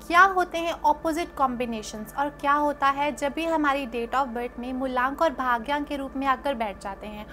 क्या होते हैं ऑपोजिट कॉम्बिनेशंस और क्या होता है जब भी हमारी डेट ऑफ बर्थ में मूलांक और भाग्यांक के रूप में आकर बैठ जाते हैं?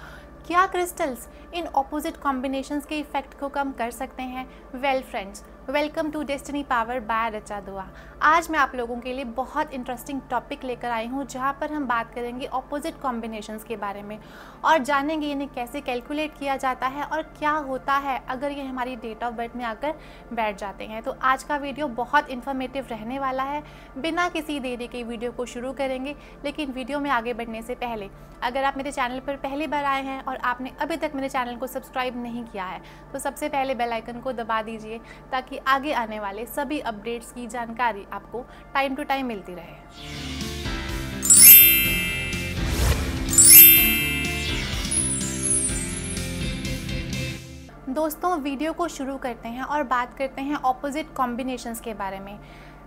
क्या क्रिस्टल्स इन ऑपोजिट कॉम्बिनेशंस के इफेक्ट को कम कर सकते हैं? Well friends, welcome to Destiny Power by Racha Dua. आज मैं आप लोगों के लिए बहुत इंटरेस्टिंग टॉपिक लेकर आई हूँ जहाँ पर हम बात करेंगे ऑपोजिट कॉम्बिनेशंस के बारे में और जानेंगे इन्हें कैसे कैलकुलेट किया जाता है और क्या होता है अगर ये हमारी डेट ऑफ बर्थ में आकर बैठ जाते हैं। तो आज का वीडियो बहुत इन्फॉर्मेटिव रहने वाला है। बिना किसी देरी के वीडियो को शुरू करेंगे, लेकिन वीडियो में आगे बढ़ने से पहले अगर आप मेरे चैनल पर पहली बार आए हैं और आपने अभी तक मेरे चैनल को सब्सक्राइब नहीं किया है तो सबसे पहले बेल आइकन को दबा दीजिए ताकि आगे आने वाले सभी अपडेट्स की जानकारी आपको टाइम टू टाइम मिलती रहे। दोस्तों, वीडियो को शुरू करते हैं और बात करते हैं ऑपोजिट कॉम्बिनेशंस के बारे में।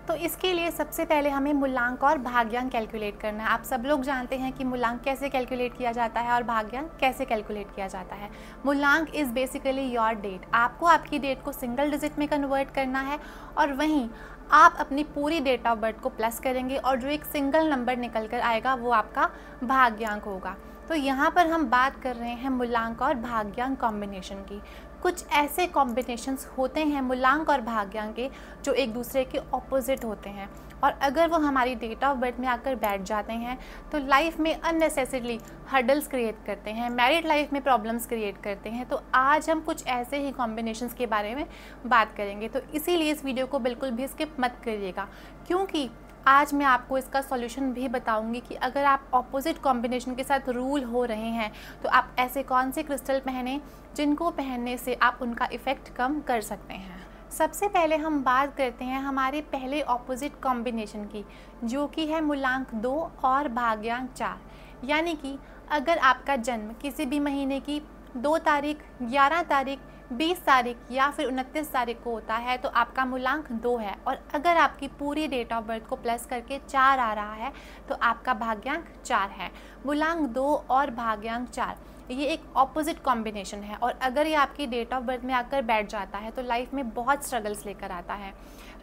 तो इसके लिए सबसे पहले हमें मूलांक और भाग्यांक कैलकुलेट करना है। आप सब लोग जानते हैं कि मूलांक कैसे कैलकुलेट किया जाता है और भाग्यांक कैसे कैलकुलेट किया जाता है। मूलांक इज़ बेसिकली योर डेट। आपको आपकी डेट को सिंगल डिजिट में कन्वर्ट करना है और वहीं आप अपनी पूरी डेट ऑफ बर्थ को प्लस करेंगे और जो एक सिंगल नंबर निकल कर आएगा वो आपका भाग्यांक होगा। तो यहाँ पर हम बात कर रहे हैं मूलांक और भाग्यांक कॉम्बिनेशन की। कुछ ऐसे कॉम्बिनेशंस होते हैं मूलांक और भाग्यांक के जो एक दूसरे के ऑपोजिट होते हैं और अगर वो हमारी डेट ऑफ बर्थ में आकर बैठ जाते हैं तो लाइफ में अननेसेसरीली हर्डल्स क्रिएट करते हैं, मैरिड लाइफ में प्रॉब्लम्स क्रिएट करते हैं। तो आज हम कुछ ऐसे ही कॉम्बिनेशंस के बारे में बात करेंगे। तो इसीलिए इस वीडियो को बिल्कुल भी स्किप मत करिएगा, क्योंकि आज मैं आपको इसका सॉल्यूशन भी बताऊंगी कि अगर आप ऑपोजिट कॉम्बिनेशन के साथ रूल हो रहे हैं तो आप ऐसे कौन से क्रिस्टल पहने जिनको पहनने से आप उनका इफ़ेक्ट कम कर सकते हैं। सबसे पहले हम बात करते हैं हमारे पहले ऑपोजिट कॉम्बिनेशन की, जो कि है मूलांक 2 और भाग्यांक 4। यानी कि अगर आपका जन्म किसी भी महीने की 2 तारीख, 11 तारीख, 20 तारीख या फिर 29 तारीख को होता है तो आपका मूलांक 2 है और अगर आपकी पूरी डेट ऑफ बर्थ को प्लस करके 4 आ रहा है तो आपका भाग्यांक 4 है। मूलांक 2 और भाग्यांक 4 ये एक ऑपोजिट कॉम्बिनेशन है और अगर ये आपकी डेट ऑफ बर्थ में आकर बैठ जाता है तो लाइफ में बहुत स्ट्रगल्स लेकर आता है,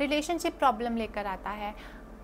रिलेशनशिप प्रॉब्लम लेकर आता है।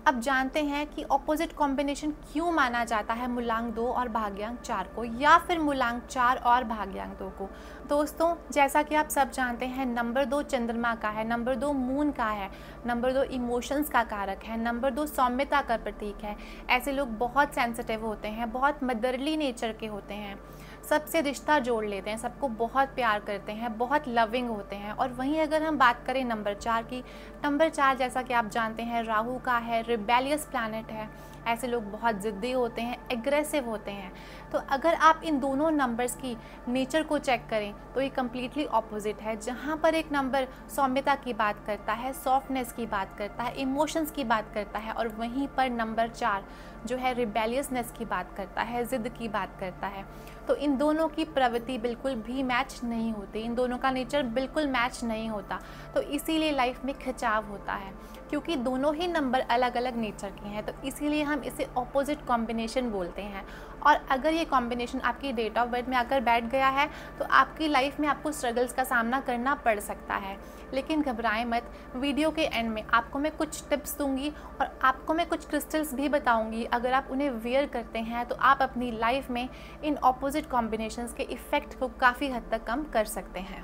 अब जानते हैं कि ऑपोजिट कॉम्बिनेशन क्यों माना जाता है मूलांक 2 और भाग्यांक 4 को या फिर मूलांक 4 और भाग्यांक 2 को। दोस्तों, जैसा कि आप सब जानते हैं, नंबर 2 चंद्रमा का है, नंबर 2 मून का है, नंबर 2 इमोशंस का कारक है, नंबर 2 सौम्यता का प्रतीक है। ऐसे लोग बहुत सेंसिटिव होते हैं, बहुत मदरली नेचर के होते हैं, सबसे रिश्ता जोड़ लेते हैं, सबको बहुत प्यार करते हैं, बहुत लविंग होते हैं। और वहीं अगर हम बात करें नंबर 4 की, नंबर 4 जैसा कि आप जानते हैं राहु का है, रिबेलियस प्लैनेट है। ऐसे लोग बहुत ज़िद्दी होते हैं, एग्रेसिव होते हैं। तो अगर आप इन दोनों नंबर्स की नेचर को चेक करें तो ये कम्प्लीटली ऑपोजिट है। जहाँ पर एक नंबर सौम्यता की बात करता है, सॉफ्टनेस की बात करता है, इमोशंस की बात करता है, और वहीं पर नंबर 4 जो है रिबेलियसनेस की बात करता है, ज़िद की बात करता है। तो इन दोनों की प्रवृत्ति बिल्कुल भी मैच नहीं होती, इन दोनों का नेचर बिल्कुल मैच नहीं होता। तो इसीलिए लाइफ में खिंचाव होता है, क्योंकि दोनों ही नंबर अलग अलग नेचर के हैं। तो इसीलिए हम इसे ऑपोजिट कॉम्बिनेशन बोलते हैं। और अगर ये कॉम्बिनेशन आपकी डेट ऑफ बर्थ में आकर बैठ गया है तो आपकी लाइफ में आपको स्ट्रगल्स का सामना करना पड़ सकता है। लेकिन घबराएं मत, वीडियो के एंड में आपको मैं कुछ टिप्स दूंगी और आपको मैं कुछ क्रिस्टल्स भी बताऊंगी। अगर आप उन्हें वेयर करते हैं तो आप अपनी लाइफ में इन ऑपोजिट कॉम्बिनेशंस के इफ़ेक्ट को काफ़ी हद तक कम कर सकते हैं।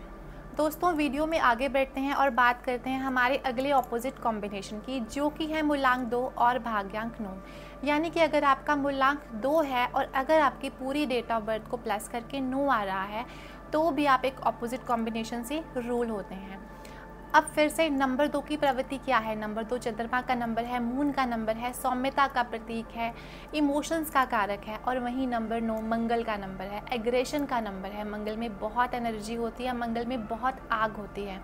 दोस्तों, वीडियो में आगे बढ़ते हैं और बात करते हैं हमारे अगले ऑपोजिट कॉम्बिनेशन की, जो कि है मूलांक 2 और भाग्यांक 9। यानी कि अगर आपका मूलांक 2 है और अगर आपकी पूरी डेट ऑफ बर्थ को प्लस करके 9 आ रहा है तो भी आप एक ऑपोजिट कॉम्बिनेशन से रूल होते हैं। अब फिर से नंबर 2 की प्रवृत्ति क्या है? नंबर 2 चंद्रमा का नंबर है, मून का नंबर है, सौम्यता का प्रतीक है, इमोशंस का कारक है। और वहीं नंबर 9 मंगल का नंबर है, एग्रेशन का नंबर है। मंगल में बहुत एनर्जी होती है, मंगल में बहुत आग होती है।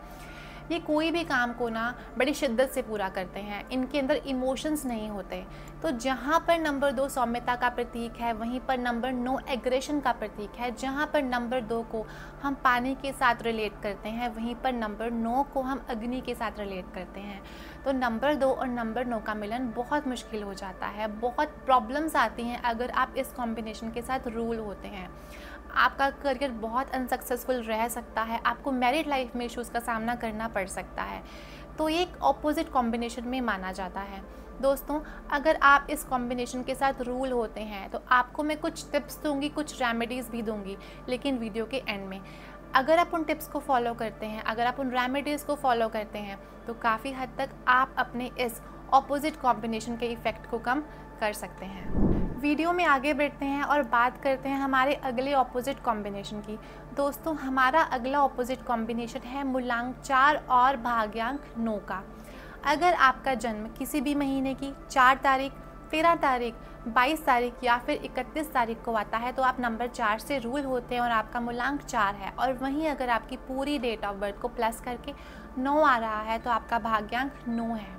ये कोई भी काम को ना बड़ी शिद्दत से पूरा करते हैं, इनके अंदर इमोशंस नहीं होते। तो जहाँ पर नंबर 2 सौम्यता का प्रतीक है वहीं पर नंबर 9 एग्रेशन का प्रतीक है। जहाँ पर नंबर 2 को हम पानी के साथ रिलेट करते हैं वहीं पर नंबर 9 को हम अग्नि के साथ रिलेट करते हैं। तो नंबर 2 और नंबर 9 का मिलन बहुत मुश्किल हो जाता है, बहुत प्रॉब्लम्स आती हैं अगर आप इस कॉम्बिनेशन के साथ रूल होते हैं। आपका करियर बहुत अनसक्सेसफुल रह सकता है, आपको मैरिड लाइफ में इश्यूज़ का सामना करना पड़ सकता है। तो ये एक ऑपोजिट कॉम्बिनेशन में माना जाता है। दोस्तों, अगर आप इस कॉम्बिनेशन के साथ रूल होते हैं तो आपको मैं कुछ टिप्स दूंगी, कुछ रेमेडीज़ भी दूंगी, लेकिन वीडियो के एंड में। अगर आप उन टिप्स को फॉलो करते हैं, अगर आप उन रेमेडीज़ को फॉलो करते हैं, तो काफ़ी हद तक आप अपने इस ऑपोजिट कॉम्बिनेशन के इफ़ेक्ट को कम कर सकते हैं। वीडियो में आगे बढ़ते हैं और बात करते हैं हमारे अगले ऑपोजिट कॉम्बिनेशन की। दोस्तों, हमारा अगला ऑपोजिट कॉम्बिनेशन है मूलांक 4 और भाग्यांक 9 का। अगर आपका जन्म किसी भी महीने की 4 तारीख, 13 तारीख, 22 तारीख या फिर 31 तारीख को आता है तो आप नंबर 4 से रूल होते हैं और आपका मूलांक 4 है। और वहीं अगर आपकी पूरी डेट ऑफ बर्थ को प्लस करके 9 आ रहा है तो आपका भाग्यांक 9 है।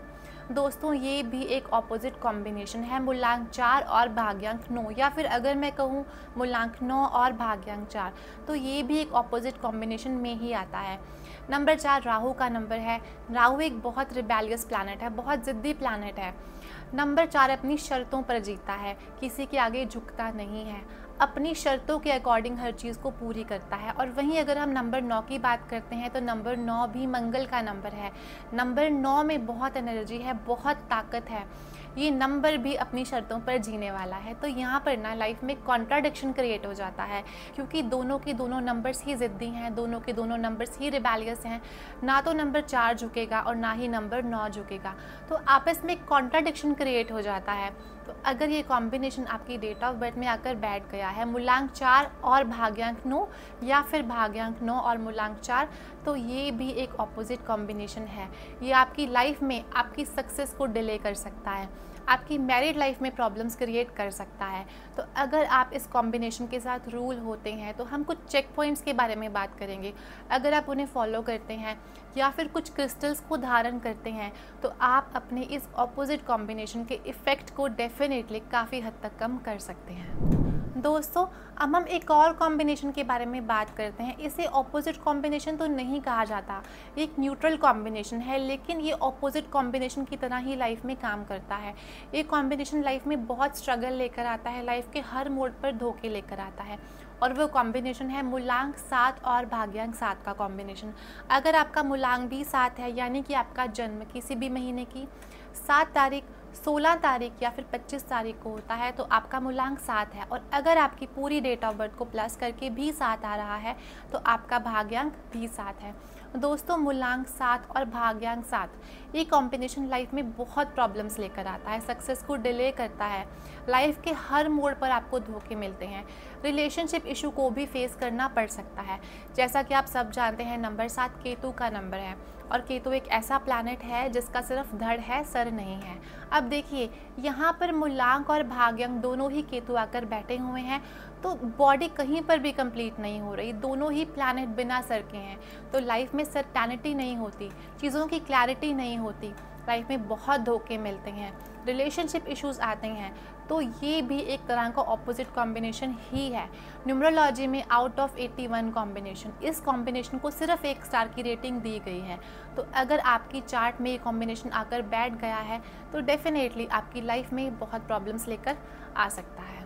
दोस्तों, ये भी एक ऑपोजिट कॉम्बिनेशन है, मूलांक 4 और भाग्यांक 9, या फिर अगर मैं कहूँ मूलांक 9 और भाग्यांक 4, तो ये भी एक ऑपोजिट कॉम्बिनेशन में ही आता है। नंबर 4 राहु का नंबर है। राहु एक बहुत रिबेलियस प्लैनेट है, बहुत ज़िद्दी प्लैनेट है। नंबर 4 अपनी शर्तों पर जीता है, किसी के आगे झुकता नहीं है, अपनी शर्तों के अकॉर्डिंग हर चीज़ को पूरी करता है। और वहीं अगर हम नंबर 9 की बात करते हैं तो नंबर 9 भी मंगल का नंबर है। नंबर 9 में बहुत एनर्जी है, बहुत ताकत है। ये नंबर भी अपनी शर्तों पर जीने वाला है। तो यहाँ पर ना लाइफ में कॉन्ट्राडिक्शन क्रिएट हो जाता है, क्योंकि दोनों के दोनों नंबर्स ही ज़िद्दी हैं, दोनों के दोनों नंबर्स ही रिबेलियस हैं। ना तो नंबर 4 झुकेगा और ना ही नंबर 9 झुकेगा, तो आपस में कॉन्ट्राडिक्शन क्रिएट हो जाता है। तो अगर ये कॉम्बिनेशन आपकी डेट ऑफ बर्थ में आकर बैठ गया है, मूलांक 4 और भाग्यांक 9 या फिर भाग्यांक 9 और मूलांक 4, तो ये भी एक ऑपोजिट कॉम्बिनेशन है। ये आपकी लाइफ में आपकी सक्सेस को डिले कर सकता है, आपकी मैरिड लाइफ में प्रॉब्लम्स क्रिएट कर सकता है। तो अगर आप इस कॉम्बिनेशन के साथ रूल होते हैं तो हम कुछ चेक पॉइंट्स के बारे में बात करेंगे। अगर आप उन्हें फॉलो करते हैं या फिर कुछ क्रिस्टल्स को धारण करते हैं तो आप अपने इस ऑपोजिट कॉम्बिनेशन के इफ़ेक्ट को डेफिनेटली काफ़ी हद तक कम कर सकते हैं। दोस्तों, अब हम एक और कॉम्बिनेशन के बारे में बात करते हैं। इसे ऑपोजिट कॉम्बिनेशन तो नहीं कहा जाता, एक न्यूट्रल कॉम्बिनेशन है, लेकिन ये ऑपोजिट कॉम्बिनेशन की तरह ही लाइफ में काम करता है। ये कॉम्बिनेशन लाइफ में बहुत स्ट्रगल लेकर आता है, लाइफ के हर मोड़ पर धोखे लेकर आता है, और वो कॉम्बिनेशन है मूलांक 7 और भाग्यांक 7 का कॉम्बिनेशन। अगर आपका मूलांक भी 7 है, यानी कि आपका जन्म किसी भी महीने की 7 तारीख, 16 तारीख या फिर 25 तारीख को होता है तो आपका मूलांक 7 है। और अगर आपकी पूरी डेट ऑफ बर्थ को प्लस करके भी 7 आ रहा है तो आपका भाग्यांक भी 7 है। दोस्तों, मूलांक 7 और भाग्यांक 7 ये कॉम्बिनेशन लाइफ में बहुत प्रॉब्लम्स लेकर आता है, सक्सेस को डिले करता है, लाइफ के हर मोड़ पर आपको धोखे मिलते हैं, रिलेशनशिप इशू को भी फेस करना पड़ सकता है। जैसा कि आप सब जानते हैं, नंबर 7 केतु का नंबर है, और केतु एक ऐसा प्लैनेट है जिसका सिर्फ धड़ है, सर नहीं है। अब देखिए, यहाँ पर मूलांक और भाग्यांक दोनों ही केतु आकर बैठे हुए हैं, तो बॉडी कहीं पर भी कंप्लीट नहीं हो रही, दोनों ही प्लैनेट बिना सर के हैं, तो लाइफ में सर्टेनिटी नहीं होती, चीज़ों की क्लैरिटी नहीं होती, लाइफ में बहुत धोखे मिलते हैं, रिलेशनशिप इश्यूज आते हैं। तो ये भी एक तरह का ऑपोजिट कॉम्बिनेशन ही है। न्यूमरोलॉजी में आउट ऑफ 81 कॉम्बिनेशन, इस कॉम्बिनेशन को सिर्फ 1 स्टार की रेटिंग दी गई है। तो अगर आपकी चार्ट में ये कॉम्बिनेशन आकर बैठ गया है तो डेफिनेटली आपकी लाइफ में बहुत प्रॉब्लम्स लेकर आ सकता है।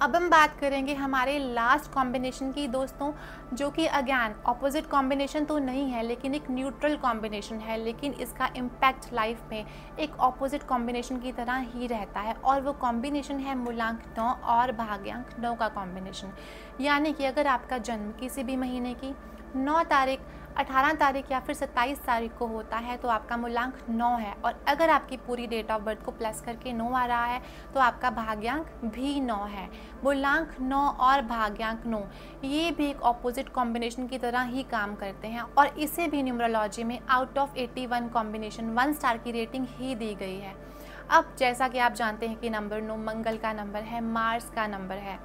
अब हम बात करेंगे हमारे लास्ट कॉम्बिनेशन की दोस्तों, जो कि अगेन ऑपोजिट कॉम्बिनेशन तो नहीं है लेकिन एक न्यूट्रल कॉम्बिनेशन है, लेकिन इसका इम्पैक्ट लाइफ में एक ऑपोजिट कॉम्बिनेशन की तरह ही रहता है, और वो कॉम्बिनेशन है मूलांक 9 और भाग्यांक 9 का कॉम्बिनेशन। यानी कि अगर आपका जन्म किसी भी महीने की 9 तारीख, 18 तारीख या फिर 27 तारीख को होता है तो आपका मूलांक 9 है, और अगर आपकी पूरी डेट ऑफ बर्थ को प्लस करके 9 आ रहा है तो आपका भाग्यांक भी 9 है। मूलांक 9 और भाग्यांक 9 ये भी एक ऑपोजिट कॉम्बिनेशन की तरह ही काम करते हैं, और इसे भी न्यूमरोलॉजी में आउट ऑफ 81 कॉम्बिनेशन 1 स्टार की रेटिंग ही दी गई है। अब जैसा कि आप जानते हैं कि नंबर 9 मंगल का नंबर है, मार्स का नंबर है,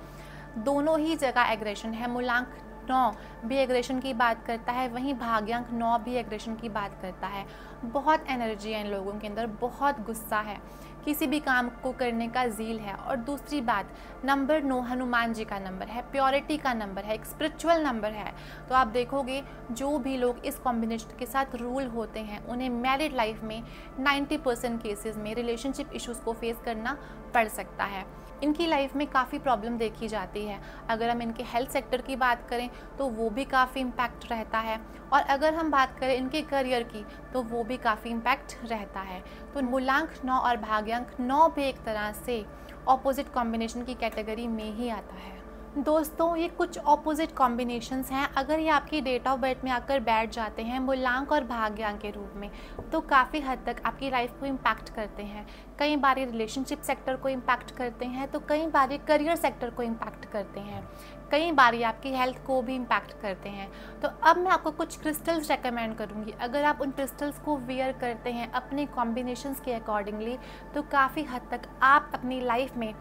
दोनों ही जगह एग्रेशन है। मूलांक 9 भी एग्रेशन की बात करता है, वहीं भाग्यांक 9 भी एग्रेशन की बात करता है। बहुत एनर्जी है इन लोगों के अंदर, बहुत गुस्सा है, किसी भी काम को करने का ज़ील है। और दूसरी बात, नंबर 9 हनुमान जी का नंबर है, प्योरिटी का नंबर है, एक स्पिरिचुअल नंबर है। तो आप देखोगे जो भी लोग इस कॉम्बिनेशन के साथ रूल होते हैं उन्हें मैरिड लाइफ में 90% केसेस में रिलेशनशिप इश्यूज़ को फेस करना पड़ सकता है। इनकी लाइफ में काफ़ी प्रॉब्लम देखी जाती है। अगर हम इनके हेल्थ सेक्टर की बात करें तो वो भी काफ़ी इम्पैक्ट रहता है, और अगर हम बात करें इनके करियर की तो वो भी काफ़ी इम्पैक्ट रहता है। तो मूलांक 9 और भाग्यांक 9 भी एक तरह से ऑपोजिट कॉम्बिनेशन की कैटेगरी में ही आता है। दोस्तों, ये कुछ ऑपोजिट कॉम्बिनेशंस हैं। अगर ये आपकी डेट ऑफ बर्थ में आकर बैठ जाते हैं मूलांक और भाग्यांक के रूप में, तो काफ़ी हद तक आपकी लाइफ को इम्पैक्ट करते हैं। कई बार ये रिलेशनशिप सेक्टर को इम्पैक्ट करते हैं, तो कई बार ये करियर सेक्टर को इम्पैक्ट करते हैं, कई बार ये आपकी हेल्थ को भी इम्पैक्ट करते हैं। तो अब मैं आपको कुछ क्रिस्टल्स रेकमेंड करूँगी। अगर आप उन क्रिस्टल्स को वेयर करते हैं अपने कॉम्बिनेशंस के अकॉर्डिंगली, तो काफ़ी हद तक आप अपनी लाइफ में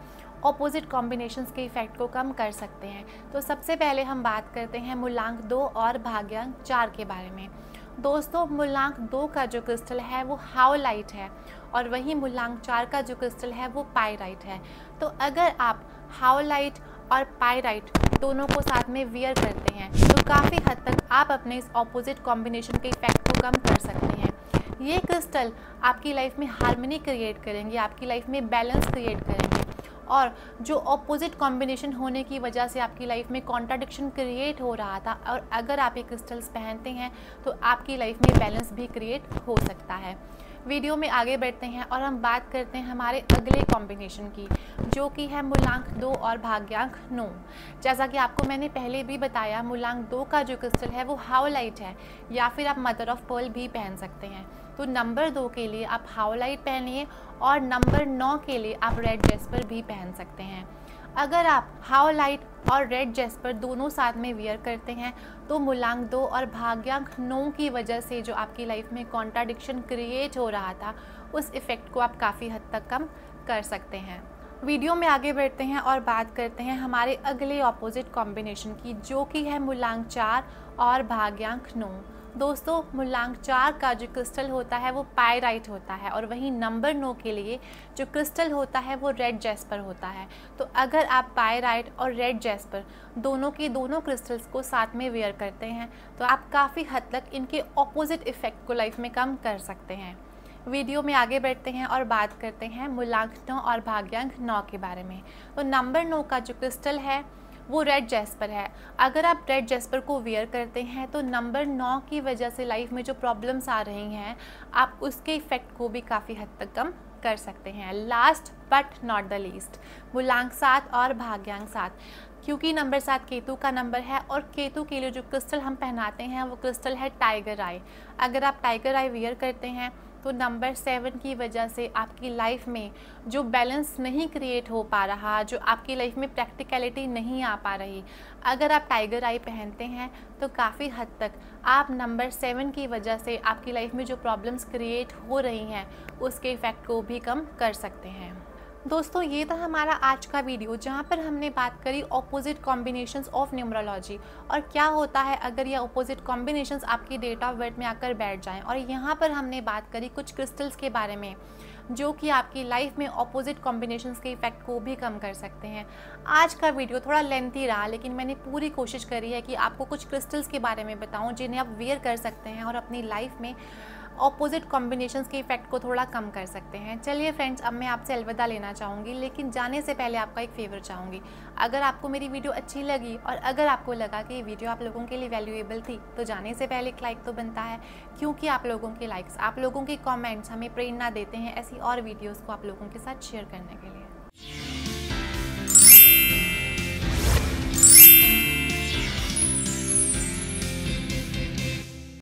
ऑपोजिट कॉम्बिनेशंस के इफ़ेक्ट को कम कर सकते हैं। तो सबसे पहले हम बात करते हैं मूलांक 2 और भाग्यांक 4 के बारे में। दोस्तों, मूलांक 2 का जो क्रिस्टल है वो हाओलाइट है, और वहीं मूलांक 4 का जो क्रिस्टल है वो पाइराइट है। तो अगर आप हाओलाइट और पाइराइट दोनों को साथ में वियर करते हैं तो काफ़ी हद तक आप अपने इस ऑपोजिट कॉम्बिनेशन के इफ़ेक्ट को कम कर सकते हैं। ये क्रिस्टल आपकी लाइफ में हार्मनी क्रिएट करेंगे, आपकी लाइफ में बैलेंस क्रिएट करेंगे, और जो ऑपोजिट कॉम्बिनेशन होने की वजह से आपकी लाइफ में कॉन्ट्राडिक्शन क्रिएट हो रहा था, और अगर आप ये क्रिस्टल्स पहनते हैं तो आपकी लाइफ में बैलेंस भी क्रिएट हो सकता है। वीडियो में आगे बढ़ते हैं और हम बात करते हैं हमारे अगले कॉम्बिनेशन की, जो कि है मूलांक 2 और भाग्यांक 9। जैसा कि आपको मैंने पहले भी बताया, मूलांक 2 का जो क्रिस्टल है वो हाओलाइट है, या फिर आप मदर ऑफ पर्ल भी पहन सकते हैं। तो नंबर 2 के लिए आप हाओलाइट पहनिए, और नंबर 9 के लिए आप रेड जेस्पर भी पहन सकते हैं। अगर आप हाओलाइट और रेड जेस्पर दोनों साथ में वियर करते हैं तो मूलांक 2 और भाग्यांक 9 की वजह से जो आपकी लाइफ में कॉन्ट्राडिक्शन क्रिएट हो रहा था, उस इफ़ेक्ट को आप काफ़ी हद तक कम कर सकते हैं। वीडियो में आगे बढ़ते हैं और बात करते हैं हमारे अगले ऑपोजिट कॉम्बिनेशन की, जो कि है मूलांक 4 और भाग्यांक 9। दोस्तों, मूलांक 4 का जो क्रिस्टल होता है वो पाइराइट होता है, और वहीं नंबर 9 के लिए जो क्रिस्टल होता है वो रेड जेस्पर होता है। तो अगर आप पाइराइट और रेड जेस्पर दोनों की दोनों क्रिस्टल्स को साथ में वेयर करते हैं तो आप काफ़ी हद तक इनके ऑपोजिट इफ़ेक्ट को लाइफ में कम कर सकते हैं। वीडियो में आगे बढ़ते हैं और बात करते हैं मूलांक 9 और भाग्यांक 9 के बारे में। तो नंबर 9 का जो क्रिस्टल है वो रेड जेस्पर है। अगर आप रेड जेस्पर को वेयर करते हैं तो नंबर 9 की वजह से लाइफ में जो प्रॉब्लम्स आ रही हैं, आप उसके इफ़ेक्ट को भी काफ़ी हद तक कम कर सकते हैं। Last but not the least, मूलांक 7 और भाग्यांक 7। क्योंकि नंबर 7 केतु का नंबर है, और केतु के लिए जो क्रिस्टल हम पहनाते हैं वो क्रिस्टल है टाइगर आई। अगर आप टाइगर आई वियर करते हैं तो नंबर 7 की वजह से आपकी लाइफ में जो बैलेंस नहीं क्रिएट हो पा रहा, जो आपकी लाइफ में प्रैक्टिकलिटी नहीं आ पा रही, अगर आप टाइगर आई पहनते हैं तो काफ़ी हद तक आप नंबर 7 की वजह से आपकी लाइफ में जो प्रॉब्लम्स क्रिएट हो रही हैं उसके इफ़ेक्ट को भी कम कर सकते हैं। दोस्तों, ये था हमारा आज का वीडियो, जहाँ पर हमने बात करी ऑपोजिट कॉम्बिनेशंस ऑफ न्यूमरोलॉजी, और क्या होता है अगर ये ऑपोजिट कॉम्बिनेशंस आपकी डेट ऑफ बर्थ में आकर बैठ जाएं। और यहाँ पर हमने बात करी कुछ क्रिस्टल्स के बारे में, जो कि आपकी लाइफ में ऑपोजिट कॉम्बिनेशंस के इफ़ेक्ट को भी कम कर सकते हैं। आज का वीडियो थोड़ा लेंथी रहा, लेकिन मैंने पूरी कोशिश करी है कि आपको कुछ क्रिस्टल्स के बारे में बताऊं जिन्हें आप वेयर कर सकते हैं और अपनी लाइफ में ऑपोजिट कॉम्बिनेशंस के इफ़ेक्ट को थोड़ा कम कर सकते हैं। चलिए फ्रेंड्स, अब मैं आपसे अलविदा लेना चाहूँगी, लेकिन जाने से पहले आपका एक फेवर चाहूँगी। अगर आपको मेरी वीडियो अच्छी लगी और अगर आपको लगा कि ये वीडियो आप लोगों के लिए वैल्यूएबल थी, तो जाने से पहले एक लाइक तो बनता है, क्योंकि आप लोगों के लाइक्स, आप लोगों के कमेंट्स हमें प्रेरणा देते हैं ऐसी और वीडियोज़ को आप लोगों के साथ शेयर करने के लिए।